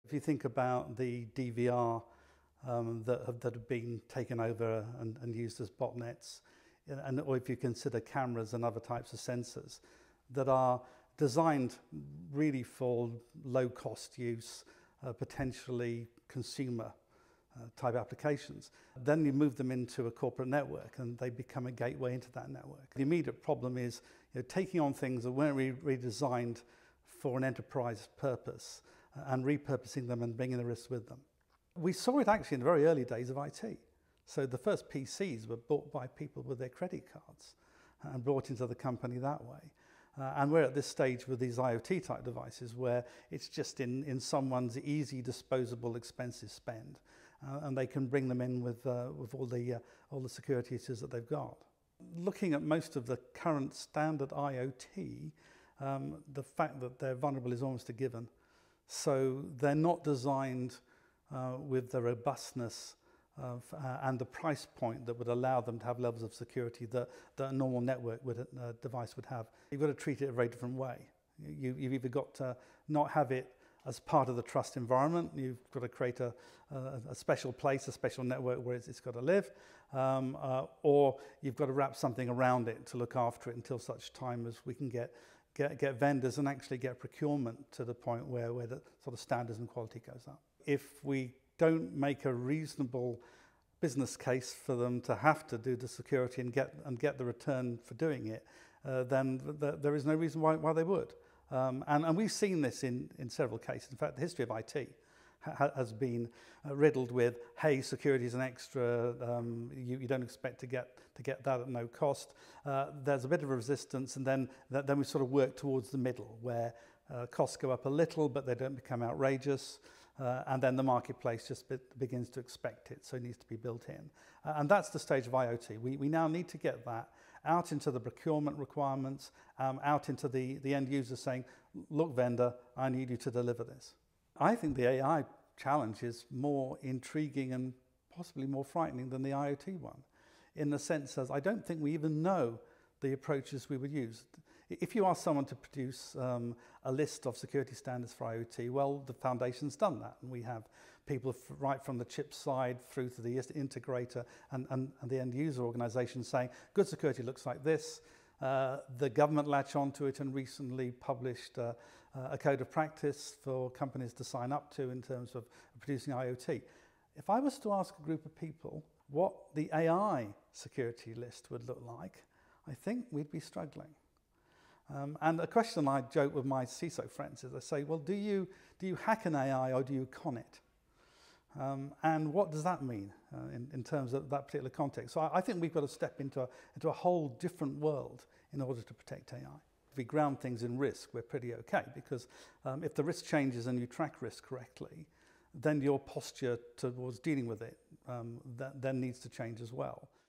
If you think about the DVR that have been taken over and used as botnets, or if you consider cameras and other types of sensors that are designed really for low-cost use, potentially consumer type applications, then you move them into a corporate network and they become a gateway into that network. The immediate problem is taking on things that weren't really designed for an enterprise purpose and repurposing them and bringing the risks with them. We saw it actually in the very early days of IT. So the first PCs were bought by people with their credit cards and brought into the company that way. And we're at this stage with these IoT type devices where it's just in someone's easy, disposable, expensive spend. And they can bring them in with all the security issues that they've got. Looking at most of the current standard IoT, the fact that they're vulnerable is almost a given. So they're not designed with the robustness and the price point that would allow them to have levels of security that a normal network device would have. You've got to treat it a very different way. You've either got to not have it as part of the trust environment, you've got to create a special place, a special network where it's got to live, or you've got to wrap something around it to look after it until such time as we can get vendors and actually get procurement to the point where the sort of standards and quality goes up. If we don't make a reasonable business case for them to have to do the security and get the return for doing it, then there is no reason why they would. And we've seen this in several cases. In fact, the history of IT has been riddled with, hey, security is an extra, you don't expect to get that at no cost. There's a bit of a resistance, and then we sort of work towards the middle, where costs go up a little, but they don't become outrageous. And then the marketplace just begins to expect it, so it needs to be built in. And that's the stage of IoT. We now need to get that out into the procurement requirements, out into the end user saying, look, vendor, I need you to deliver this. I think the AI challenge is more intriguing and possibly more frightening than the IoT one, in the sense as I don't think we even know the approaches we would use. If you ask someone to produce a list of security standards for IoT, well, the foundation's done that. And we have people right from the chip side through to the integrator and the end user organization saying, good security looks like this. The government latched onto it and recently published a code of practice for companies to sign up to in terms of producing IoT. If I was to ask a group of people what the AI security list would look like, I think we'd be struggling. And a question I joke with my CISO friends is I say, well, do you hack an AI or do you con it? And what does that mean in terms of that particular context? So I think we've got to step into a whole different world in order to protect AI. If we ground things in risk, we're pretty okay, because if the risk changes and you track risk correctly, then your posture towards dealing with it then needs to change as well.